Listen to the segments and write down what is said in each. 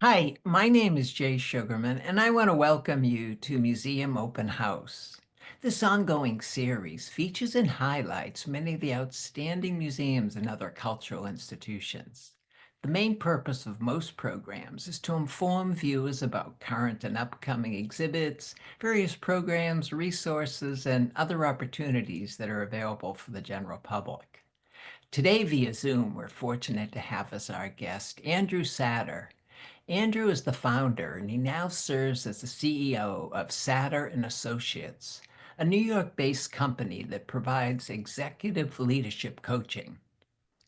Hi, my name is Jay Sugarman, and I want to welcome you to Museum Open House. This ongoing series features and highlights many of the outstanding museums and other cultural institutions. The main purpose of most programs is to inform viewers about current and upcoming exhibits, various programs, resources, and other opportunities that are available for the general public. Today, via Zoom, we're fortunate to have as our guest Andrew Satter. Andrew is the founder, and he now serves as the CEO of Satter and Associates, a New York-based company that provides executive leadership coaching.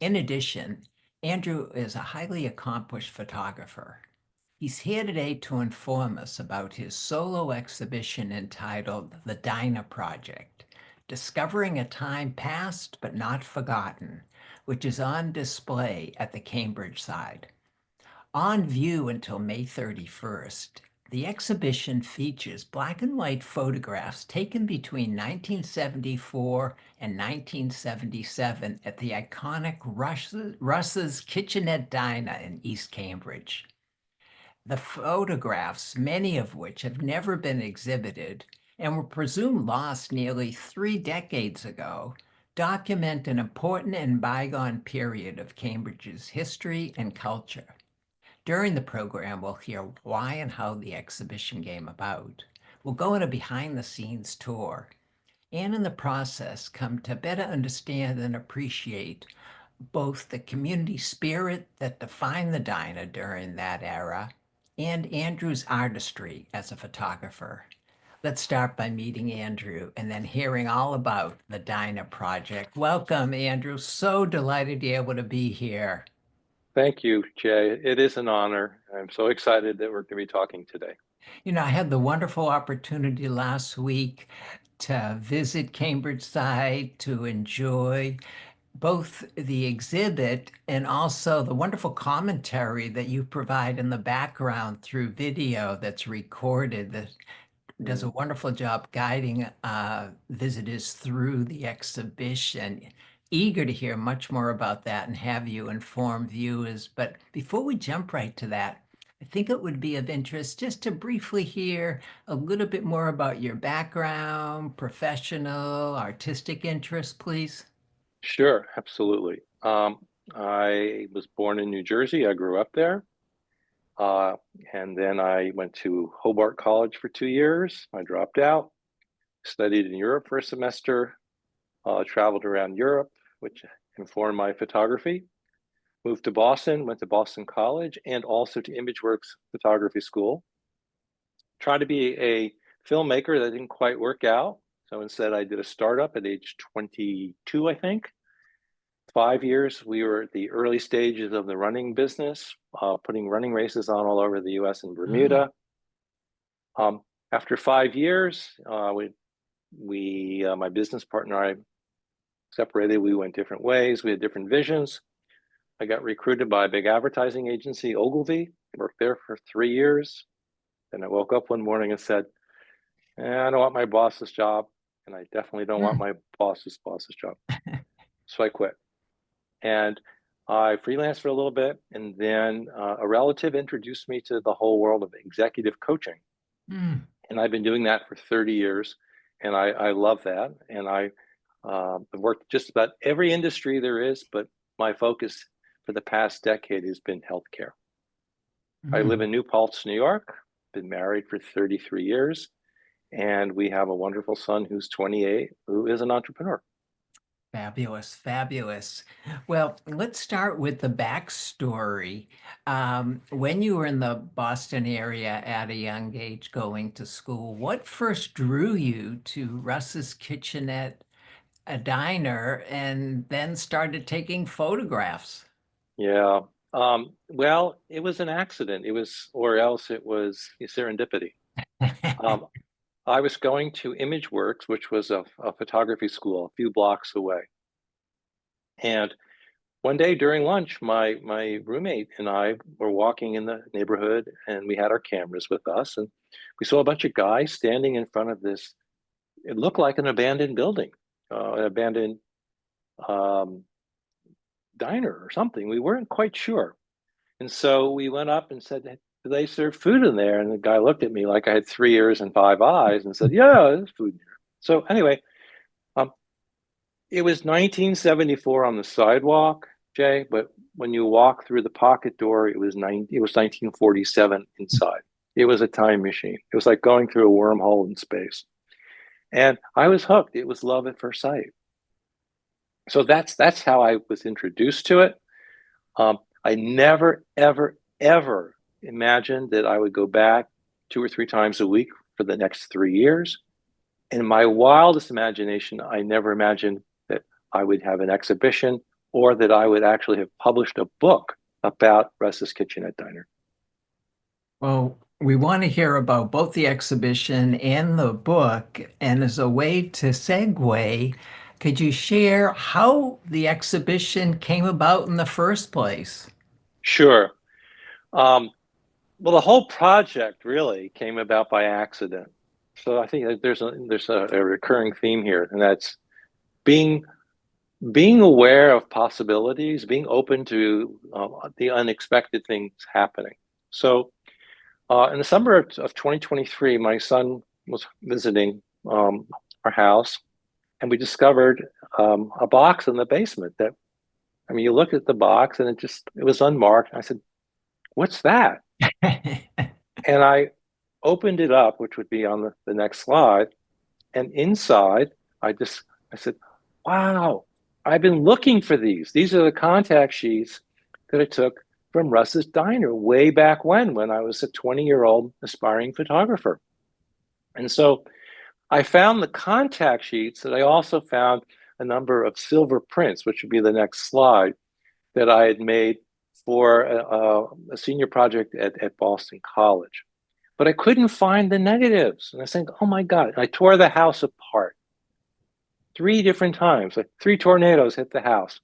In addition, Andrew is a highly accomplished photographer. He's here today to inform us about his solo exhibition entitled The Dinah Project, Discovering a Time Past but Not Forgotten, which is on display at the CambridgeSide. On view until May 31st, the exhibition features black and white photographs taken between 1974 and 1977 at the iconic Russ's Kitchenette Diner in East Cambridge. The photographs, many of which have never been exhibited and were presumed lost nearly 3 decades ago, document an important and bygone period of Cambridge's history and culture. During the program, we'll hear why and how the exhibition came about. We'll go on a behind the scenes tour and in the process come to better understand and appreciate both the community spirit that defined the diner during that era and Andrew's artistry as a photographer. Let's start by meeting Andrew and then hearing all about the Dinah Project. Welcome, Andrew. So delighted to be able to be here. Thank you, Jay. It is an honor. I'm so excited that we're going to be talking today. I had the wonderful opportunity last week to visit CambridgeSide to enjoy both the exhibit and also the wonderful commentary that you provide in the background through video that's recorded that does a Mm, wonderful job guiding visitors through the exhibition. Eager to hear much more about that and have you inform viewers. But before we jump right to that, I think it would be of interest just to briefly hear a little bit more about your background, professional, artistic interests, please. sure, absolutely. I was born in New Jersey. I grew up there. Uh, and then I went to Hobart College for 2 years. I dropped out, studied in Europe for a semester, traveled around Europe, which informed my photography. Moved to Boston, went to Boston College, and also to ImageWorks Photography School. Tried to be a filmmaker. That didn't quite work out. So instead, I did a startup at age 22, I think. 5 years, we were at the early stages of the running business, putting running races on all over the US and Oh, Bermuda. After 5 years, my business partner and I separated. We went different ways. We had different visions. I got recruited by a big advertising agency, Ogilvy. Worked there for 3 years. Then I woke up one morning and said, I don't want my boss's job, and I definitely don't want mm. my boss's job. So I quit. And I freelanced for a little bit, and then a relative introduced me to the whole world of executive coaching. Mm. And I've been doing that for 30 years, and I love that. And I've worked just about every industry there is, but my focus for the past decade has been healthcare. I live Mm. in New Paltz, New York, been married for 33 years, and we have a wonderful son who's 28, who is an entrepreneur. Fabulous, fabulous. Well, let's start with the backstory. When you were in the Boston area at a young age going to school, what first drew you to Russ's Kitchenette, a diner, and then started taking photographs? Yeah. Well, it was an accident. It was, or else it was serendipity. Um, I was going to ImageWorks, which was a photography school a few blocks away. And one day during lunch, my roommate and I were walking in the neighborhood, and we had our cameras with us, and we saw a bunch of guys standing in front of this. It looked like an abandoned building, an abandoned um, diner or something. We weren't quite sure. And so we went up and said, do they serve food in there? And the guy looked at me like I had 3 ears and 5 eyes and said, yeah, there's food in here. So anyway, um, it was 1974 on the sidewalk, Jay, but when you walk through the pocket door, it was 1947 inside. It was a time machine. It was like going through a wormhole in space. And I was hooked. It was love at first sight. So that's how I was introduced to it. I never, ever, ever imagined that I would go back 2 or 3 times a week for the next 3 years. In my wildest imagination, I never imagined that I would have an exhibition or that I would actually have published a book about Russ's Kitchenette Diner. Well, we want to hear about both the exhibition and the book. And as a way to segue, could you share how the exhibition came about in the first place? Sure. Um, well, the whole project really came about by accident. So I think that there's a recurring theme here, and that's being being aware of possibilities, being open to the unexpected things happening. So in the summer of 2023, my son was visiting our house, and we discovered a box in the basement that, I mean, you look at the box and it was unmarked. I said, "What's that?" And I opened it up, which would be on the next slide. And inside, I said, wow, I've been looking for these. These are the contact sheets that I took from Russ's Diner way back when I was a 20-year-old aspiring photographer. And so I found the contact sheets that I also found a number of silver prints, which would be the next slide, that I had made for a senior project at Boston College. But I couldn't find the negatives. And I was thinking, oh my God. I tore the house apart 3 different times, like 3 tornadoes hit the house.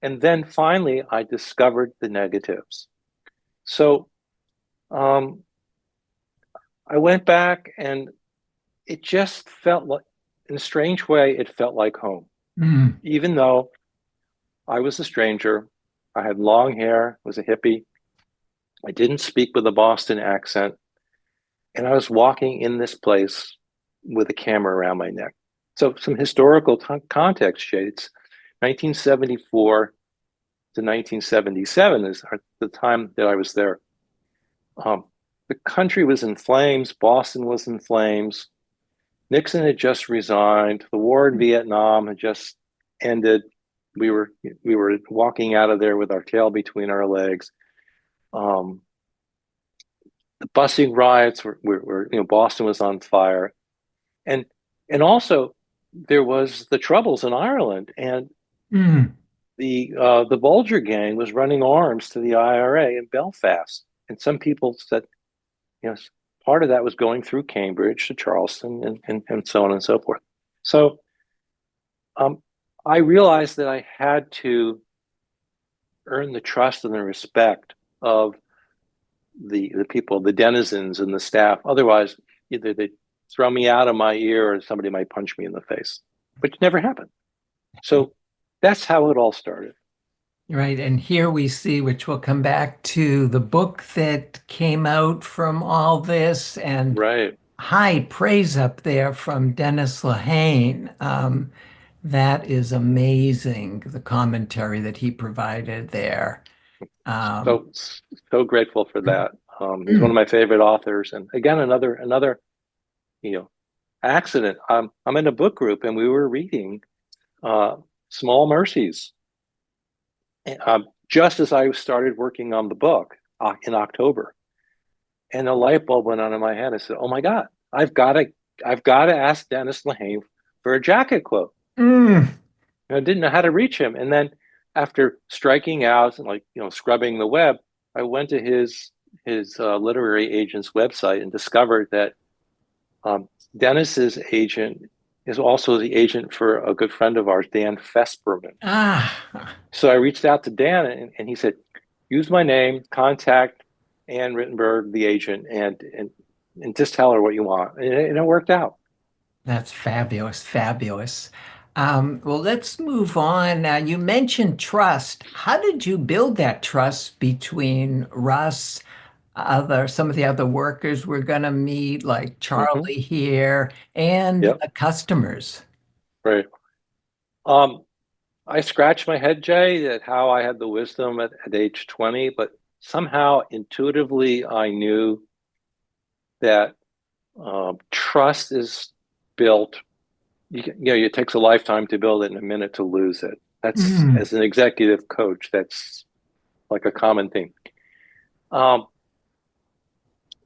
And then finally, I discovered the negatives. So um, I went back and it just felt like, in a strange way, it felt like home. Mm. Even though I was a stranger, I had long hair, was a hippie, I didn't speak with a Boston accent, and I was walking in this place with a camera around my neck. So some historical context shades. 1974 to 1977 is the time that I was there. Um, the country was in flames. Boston was in flames. Nixon had just resigned. The war in Vietnam had just ended. We were walking out of there with our tail between our legs. Um, the busing riots Boston was on fire, and also there was the troubles in Ireland, and Mm. the Bulger gang was running arms to the IRA in Belfast, and some people said, part of that was going through Cambridge to Charleston and so on and so forth. So I realized that I had to earn the trust and the respect of the people, the denizens and the staff. Otherwise, either they'd throw me out of my ear or somebody might punch me in the face, which never happened. So that's how it all started. Right. And here we see, which we'll come back to, the book that came out from all this, and Right. high praise up there from Dennis Lehane. That is amazing, the commentary that he provided there. Um, So so grateful for that. He's one of my favorite authors, and again, another you know accident. I'm in a book group, and we were reading uh, Small Mercies just as I started working on the book in October, and a light bulb went on in my head. I said, "Oh my God, I've got to ask Dennis Lehane for a jacket quote." mm, And I didn't know how to reach him, and then after striking out and scrubbing the web, I went to his literary agent's website and discovered that Dennis's agent is also the agent for a good friend of ours, Dan Fesperman. ah, So I reached out to Dan, and he said, use my name, contact Ann Rittenberg, the agent, and just tell her what you want. And it worked out. that's fabulous, fabulous. Well, let's move on. You mentioned trust. How did you build that trust between Russ, other some of the other workers we're going to meet, like Hmm. Charlie here, and Yep. the customers. Right. Um, I scratched my head, Jay, at how I had the wisdom at age 20, but somehow intuitively I knew that trust is built. It takes a lifetime to build it and a minute to lose it. That's, Mm, as an executive coach, that's like a common thing. Um,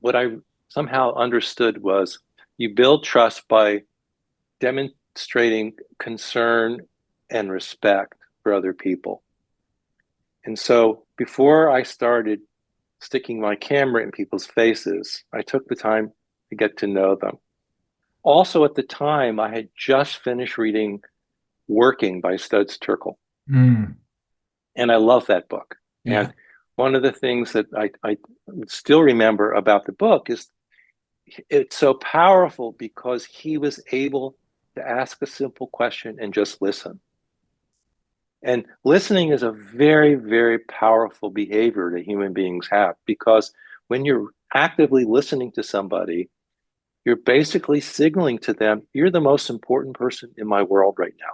what I somehow understood was you build trust by demonstrating concern and respect for other people. And so before I started sticking my camera in people's faces, I took the time to get to know them. Also, at the time, I had just finished reading Working by Studs Terkel, mm, and I love that book. And yeah. one of the things that I still remember about the book is it's so powerful because he was able to ask a simple question and just listen. And listening is a very, very powerful behavior that human beings have because when you're actively listening to somebody, you're basically signaling to them, you're the most important person in my world right now.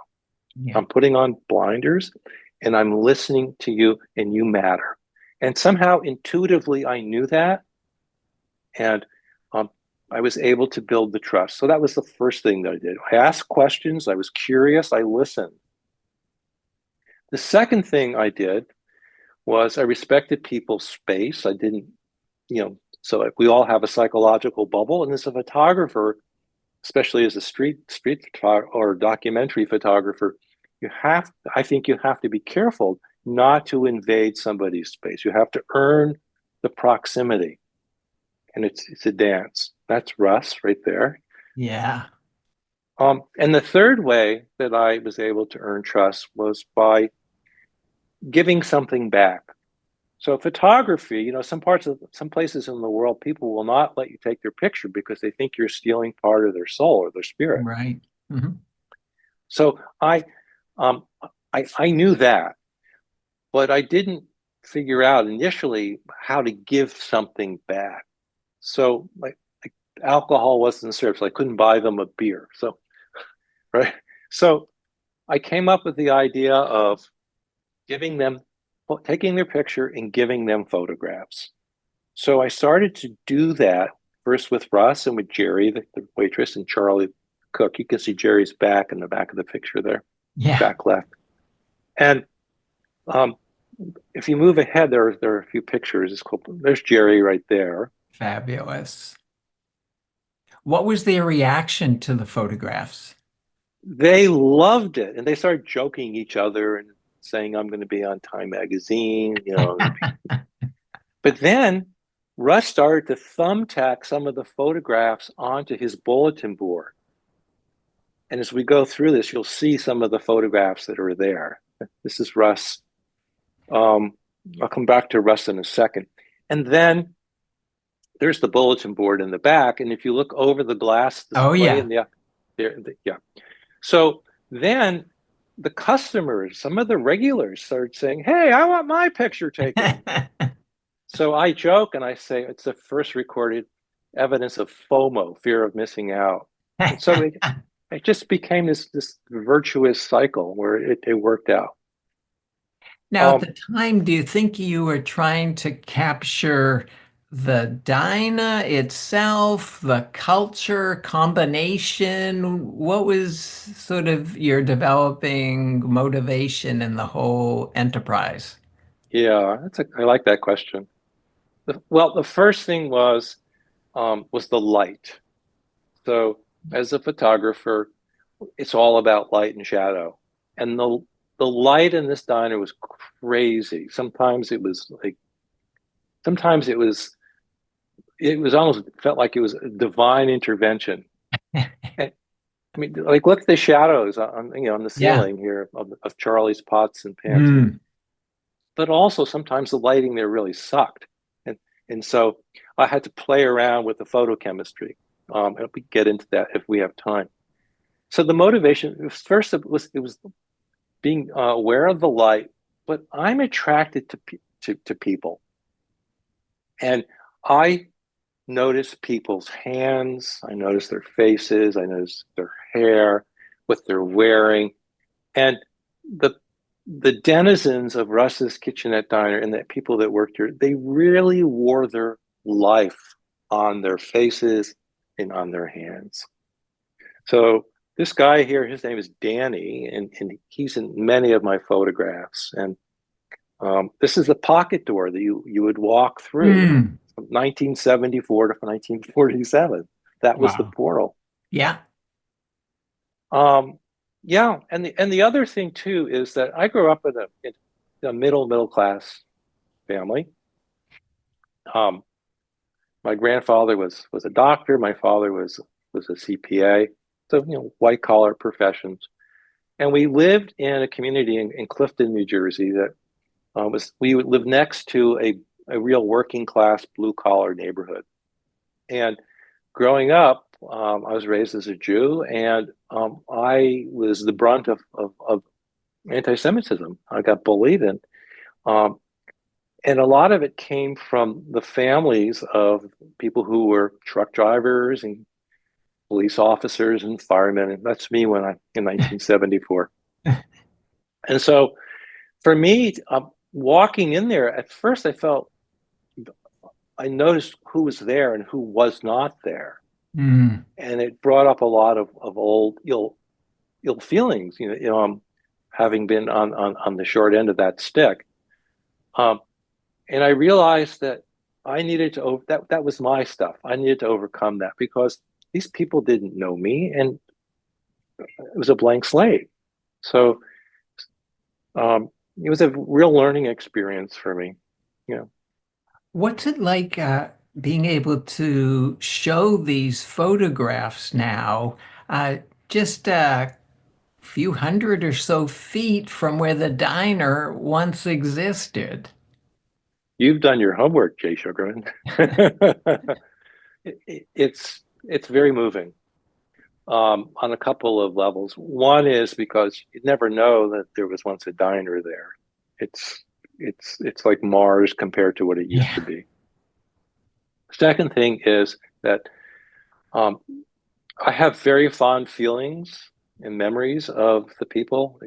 Yeah. I'm putting on blinders and I'm listening to you and you matter. And somehow intuitively, I knew that. And um, I was able to build the trust. So that was the first thing that I did. I asked questions. I was curious. I listened. The second thing I did was I respected people's space. I didn't, so like we all have a psychological bubble. And as a photographer, especially as a street or documentary photographer, I think you have to be careful not to invade somebody's space. You have to earn the proximity, and it's a dance. That's Russ right there. Yeah. And the third way that I was able to earn trust was by giving something back. So photography, some places in the world, people will not let you take their picture because they think you're stealing part of their soul or their spirit. Right. Hmm. So um, I knew that, but I didn't figure out initially how to give something back. So like alcohol wasn't served, so I couldn't buy them a beer. So right, so I came up with the idea of giving them, taking their picture and giving them photographs. So I started to do that first with Russ and with Jerry, the waitress, and Charlie the cook. You can see Jerry's back in the back of the picture there, Yeah. back left. And um, if you move ahead, there are a few pictures. It's cool. There's Jerry right there. Fabulous. What was their reaction to the photographs? They loved it, and they started joking each other and saying, "I'm going to be on Time Magazine," But then Russ started to thumbtack some of the photographs onto his bulletin board. And as we go through this, you'll see some of the photographs that are there. This is Russ. Um, I'll come back to Russ in a second. And then there's the bulletin board in the back. And if you look over the glass Oh, display yeah. in yeah. So then the customers, some of the regulars started saying, "Hey, I want my picture taken." So I joke and I say it's the first recorded evidence of FOMO, fear of missing out. And so it just became this virtuous cycle where it worked out. Now, at Um, the time, do you think you were trying to capture the diner itself, the culture combination? What was sort of your developing motivation in the whole enterprise? yeah, I like that question. Well, the first thing was the light. So as a photographer, it's all about light and shadow. And the light in this diner was crazy. Sometimes it was almost felt like it was a divine intervention. And, I mean, like look at the shadows on the Yeah. ceiling here of Charlie's pots and pans. Mm. But also sometimes the lighting there really sucked, and so I had to play around with the photochemistry. And we get into that if we have time. So the motivation first it was being aware of the light, but I'm attracted to people, and I notice people's hands, I notice their faces, I notice their hair, what they're wearing, and the the denizens of Russ's Kitchenette Diner and the people that worked here, they really wore their life on their faces and on their hands. So this guy here, his name is Danny, and he's in many of my photographs. And this is the pocket door that you would walk through Mm. from 1974 to 1947. That was the Wow. portal. Yeah. Um, yeah, and the other thing too is that I grew up in a middle class family. Um, my grandfather was a doctor. My father was a CPA. So white collar professions. And we lived in a community in Clifton, New Jersey that was we would live next to a real working class blue collar neighborhood. And growing up, I was raised as a Jew, and I was the brunt of anti-Semitism. I got bullied, um, and a lot of it came from the families of people who were truck drivers and police officers and firemen. And that's me when I in 1974. And so for me, walking in there, at first I noticed who was there and who was not there. Mm. And it brought up a lot of old ill feelings, having been on the short end of that stick. Um, and I realized that I needed to that was my stuff. I needed to overcome that because these people didn't know me, and it was a blank slate. So it was a real learning experience for me. You know, What's it like being able to show these photographs now, uh, just a few hundred or so feet from where the diner once existed? you've done your homework, Jay Sugarman. It's very moving on a couple of levels. One is because you never know that there was once a diner there. It's it's like Mars compared to what it used to Yeah. be. Second thing is that um, I have very fond feelings and memories of the people,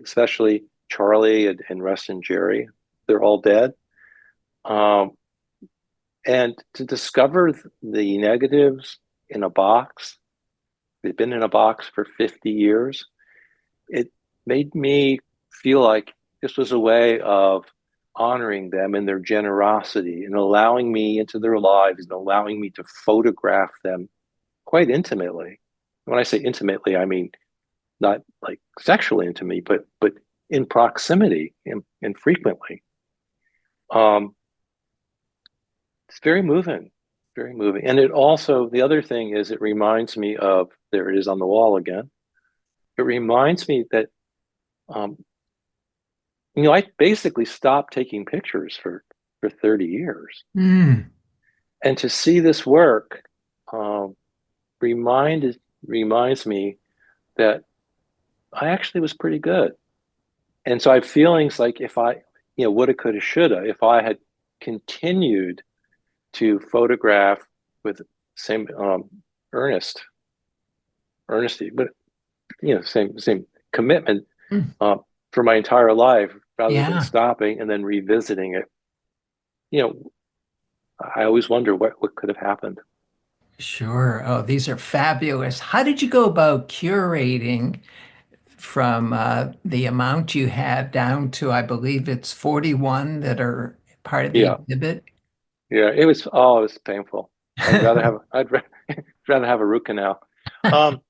especially Charlie and Russ and Jerry. They're all dead. Um, and to discover the negatives in a box, they've been in a box for 50 years. It made me feel like this was a way of honoring them and their generosity and allowing me into their lives and allowing me to photograph them quite intimately. When I say intimately, I mean not like sexually intimately, but in proximity and frequently. Um, it's very moving, very moving. And it also, the other thing is, it reminds me of, there it is on the wall again. It reminds me that, um, I basically stopped taking pictures for 30 years. Mm. And to see this work um, reminded reminds me that I actually was pretty good. And so I have feelings like if I, woulda, coulda, shoulda, if I had continued to photograph with same earnest, earnesty, but same commitment Mm. uh, for my entire life, rather than Yeah. stopping and then revisiting it. You know, I always wonder what could have happened. Sure. Oh, these are fabulous. How did you go about curating from the amount you had down to, I believe it's 41 that are part of the Yeah, exhibit? yeah, it was painful. I'd rather have a root canal. Um,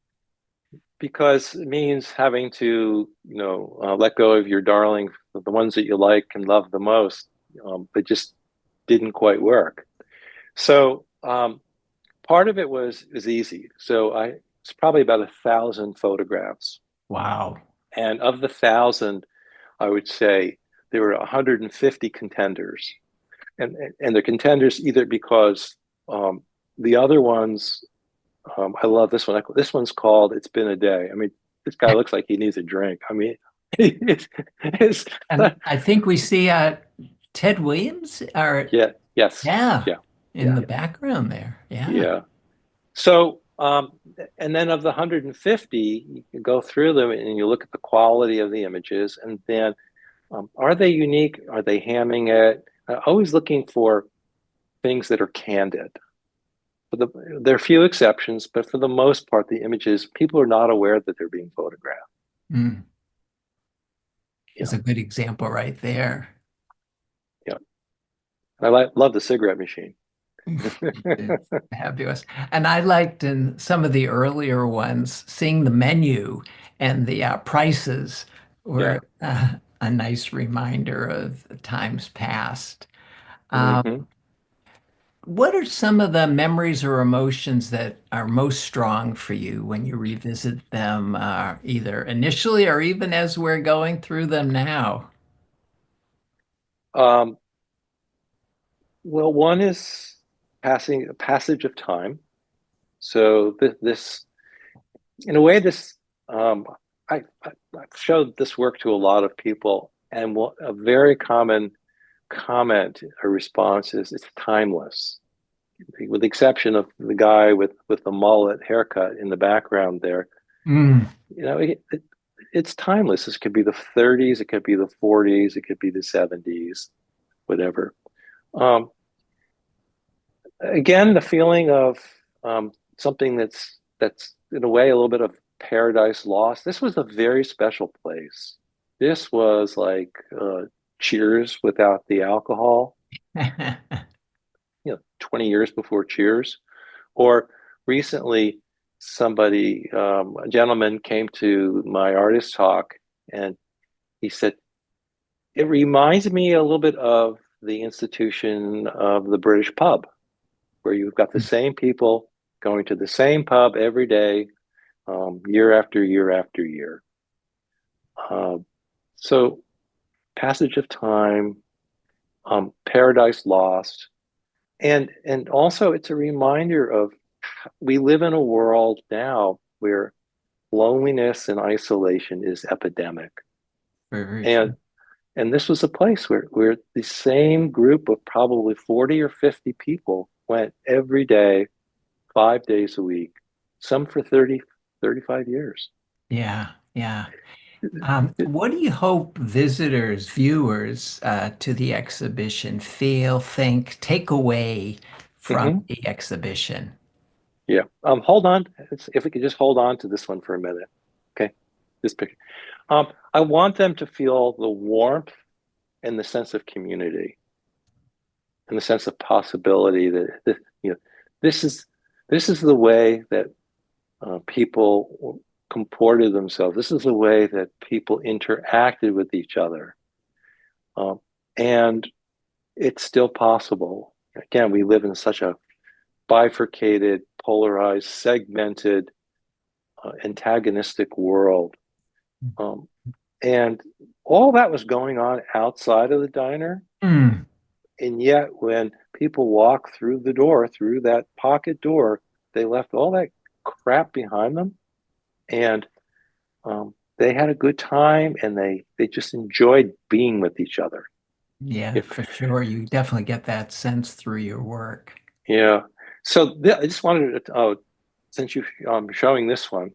because it means having to, let go of your darling, the ones that you like and love the most, but just didn't quite work. So part of it was easy. So it's probably about 1,000 photographs, Wow. and of the 1,000, I would say there were 150 contenders, and the contenders either because um, the other ones. I love this one. This one's called "It's Been a Day." I mean, this guy looks like he needs a drink. I mean, it's And I think we see Ted Williams or yeah, yes, yeah. yeah. in the background there. Yeah. yeah. So, and then of the 150, you can go through them and you look at the quality of the images, and then are they unique? Are they hamming it? Always looking for things that are candid. There are few exceptions, but for the most part, the images, people are not aware that they're being photographed. Mm. Yeah, That's a good example right there. yeah. Love the cigarette machine. It's fabulous. And I liked in some of the earlier ones, seeing the menu and the prices Yeah. were a nice reminder of the times past. Um, Hmm. what are some of the memories or emotions that are most strong for you when you revisit them, either initially or even as we're going through them now? Um, well, one is passing a passage of time. So this, in a way, this I've showed this work to a lot of people, and a very common comment or response is it's timeless, with the exception of the guy with the mullet haircut in the background there. Mm, You know, it's timeless. This could be the 30s, it could be the 40s, it could be the 70s, whatever. Um, Again, the feeling of something that's in a way a little bit of paradise lost. This was a very special place. This was like Cheers without the alcohol, 20 years before Cheers. Or recently, a gentleman came to my artist talk and he said, it reminds me a little bit of the institution of the British pub, where you've got the same people going to the same pub every day, year after year after year. Uh, so, passage of time, paradise lost, and also it's a reminder of we live in a world now where loneliness and isolation is epidemic, very and true. and this was a place where the same group of probably 40 or 50 people went every day, 5 days a week, some for 30, 35 years. Yeah, yeah. What do you hope visitors, viewers to the exhibition feel, think, take away from Mhm. the exhibition? Yeah. Hold on. If we could just hold on to this one for a minute. Okay. This picture. I want them to feel the warmth and the sense of community and the sense of possibility that this is this is the way that people comported themselves. This is the way that people interacted with each other. Um, and it's still possible. Again, we live in such a bifurcated, polarized, segmented, antagonistic world. Um, and all that was going on outside of the diner. Mm, And yet, when people walk through the door, through that pocket door, they left all that crap behind them. And they had a good time and they just enjoyed being with each other. yeah, Yeah. for sure. You definitely get that sense through your work. Yeah. So I just wanted to, since you showing this one,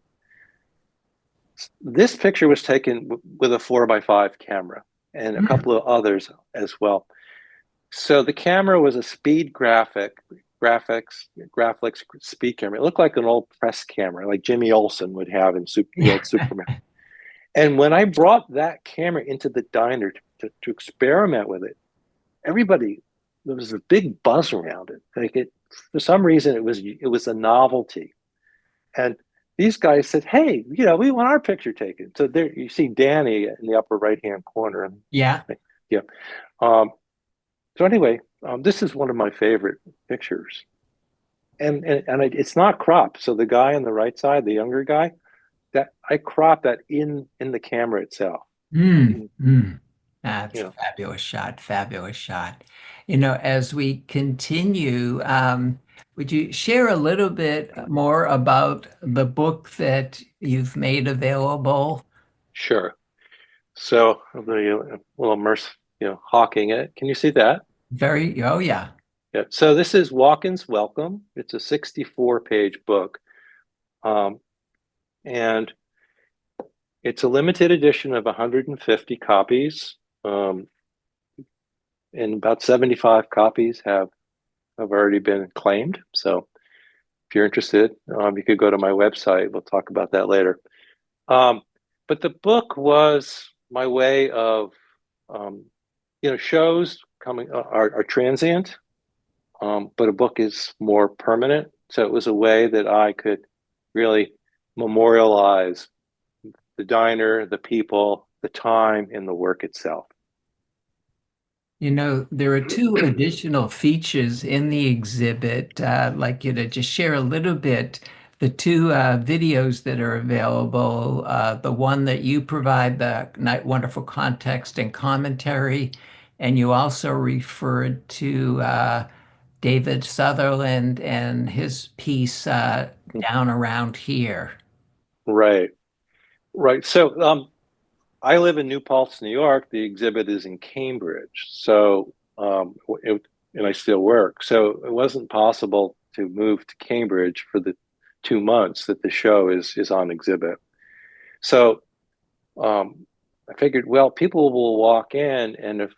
this picture was taken with a 4x5 camera and a Mm, couple of others as well. So the camera was a speed graphics speed camera. It looked like an old press camera, like Jimmy Olsen would have in the yeah. old Superman. And when I brought that camera into the diner to experiment with it, everybody, there was a big buzz around it. Like for some reason, it was a novelty. And these guys said, "Hey, we want our picture taken." So there, you see Danny in the upper right hand corner, and Yeah. yeah. Um, so anyway, this is one of my favorite pictures, and it's not cropped. So the guy on the right side, the younger guy, that I cropped that in the camera itself. Mm, Mm, mm. That's You know, fabulous shot, fabulous shot. As we continue, would you share a little bit more about the book that you've made available? sure. So the little immerse, hawking it. Can you see that? Oh yeah. Yeah. So this is Walk-ins Welcome. It's a 64-page book. Um, and it's a limited edition of 150 copies. Um, and about 75 copies have already been claimed. So if you're interested, you could go to my website. We'll talk about that later. Um, but the book was my way of, um, shows coming are transient, but a book is more permanent. So it was a way that I could really memorialize the diner, the people, the time, and the work itself. You know, there are two additional features in the exhibit. I'd like you to just share a little bit the two videos that are available. The one that you provide the wonderful context and commentary, and you also referred to David Sutherland and his piece Down Around Here. Right, right. So I live in New Paltz, New York. The exhibit is in Cambridge. So, and I still work. So it wasn't possible to move to Cambridge for the 2 months that the show is on exhibit. So I figured, well, people will walk in, and if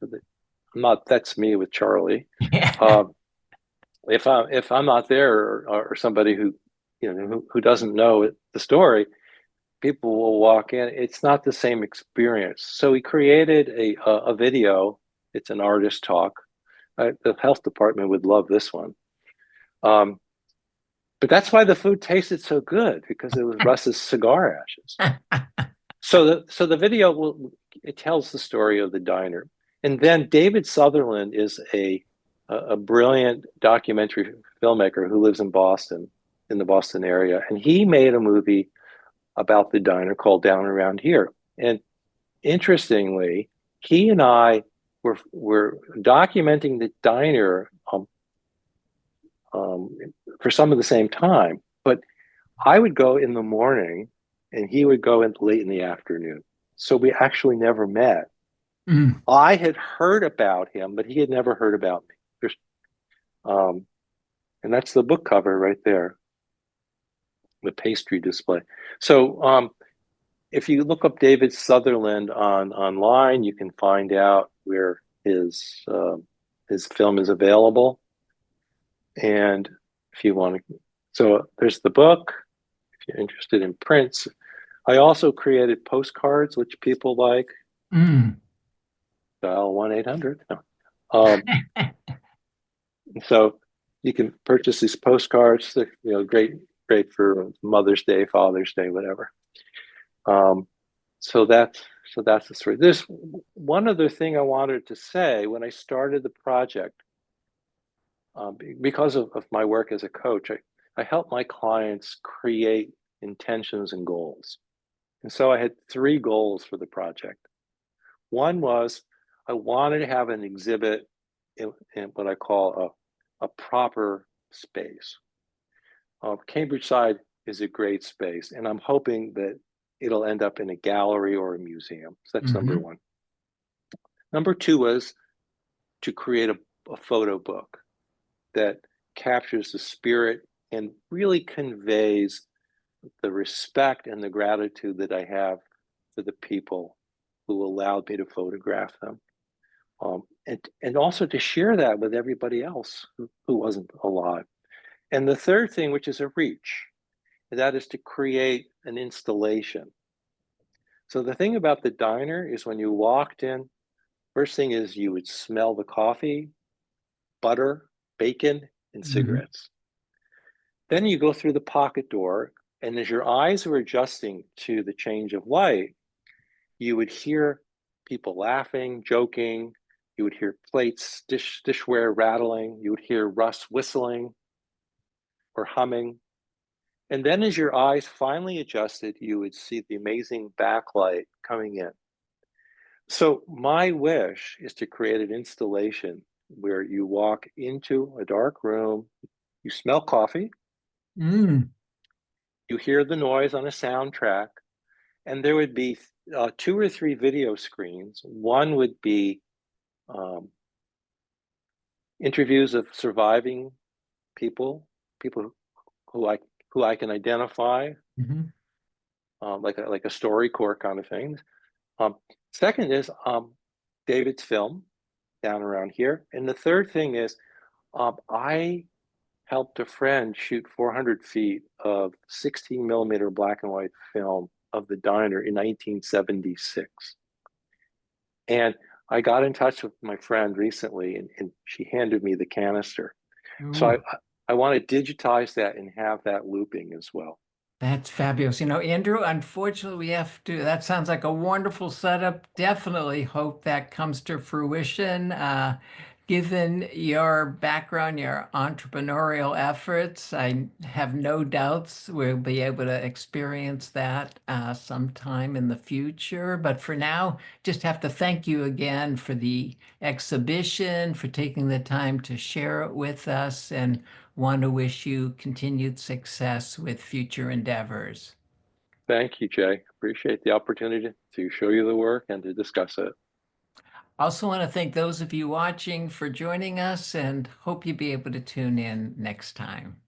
I'm not, that's me with Charlie. Um, if I'm not there, or somebody who who doesn't know the story, people will walk in. It's not the same experience. So we created a video. It's an artist talk. The health department would love this one. Um, but that's why the food tasted so good, because it was Russ's cigar ashes. So the video it tells the story of the diner, and then David Sutherland is a brilliant documentary filmmaker who lives in Boston, in the Boston area, and he made a movie about the diner called Down Around Here. And interestingly, he and I were documenting the diner um, for some of the same time, but I would go in the morning and he would go in late in the afternoon. So we actually never met. Mm. I had heard about him, but he had never heard about me. Um, and that's the book cover right there, the pastry display. So if you look up David Sutherland online, you can find out where his film is available. And if you want to, so there's the book. If you're interested in prints, I also created postcards, which people like. Mm. Dial 1-800. No. So you can purchase these postcards. They're, great for Mother's Day, Father's Day, whatever. Um, so that's so that's the story. There's one other thing I wanted to say when I started the project, because of my work as a coach. I help my clients create intentions and goals. And so I had three goals for the project. One was I wanted to have an exhibit in what I call a proper space. CambridgeSide is a great space, and I'm hoping that it'll end up in a gallery or a museum. So that's number Mhm. one. Number two was to create a photo book that captures the spirit and really conveys the respect and the gratitude that I have for the people who allowed me to photograph them. And also to share that with everybody else who wasn't alive. And the third thing, which is a reach, and that is to create an installation. So the thing about the diner is when you walked in, first thing is you would smell the coffee, butter, bacon, and Mhm. cigarettes. Then you go through the pocket door, and as your eyes were adjusting to the change of light, you would hear people laughing, joking. You would hear plates, dishware rattling. You would hear Russ whistling or humming. And then as your eyes finally adjusted, you would see the amazing backlight coming in. So my wish is to create an installation where you walk into a dark room, you smell coffee, Mm. you hear the noise on a soundtrack, and there would be two or three video screens. One would be um, interviews of surviving people, people who I who I can identify, Mhm. like a StoryCorps kind of things. Um, Second is David's film down around here, and the third thing is I helped a friend shoot 400 feet of 16 millimeter black and white film of the diner in 1976. And I got in touch with my friend recently, and she handed me the canister. So Ooh. I want to digitize that and have that looping as well. That's fabulous. Andrew, unfortunately, we have to, that sounds like a wonderful setup. Definitely hope that comes to fruition. Given your background, your entrepreneurial efforts, I have no doubts we'll be able to experience that sometime in the future. But for now, just have to thank you again for the exhibition, for taking the time to share it with us, and want to wish you continued success with future endeavors. Thank you, Jay. Appreciate the opportunity to show you the work and to discuss it. Also want to thank those of you watching for joining us and hope you'll be able to tune in next time.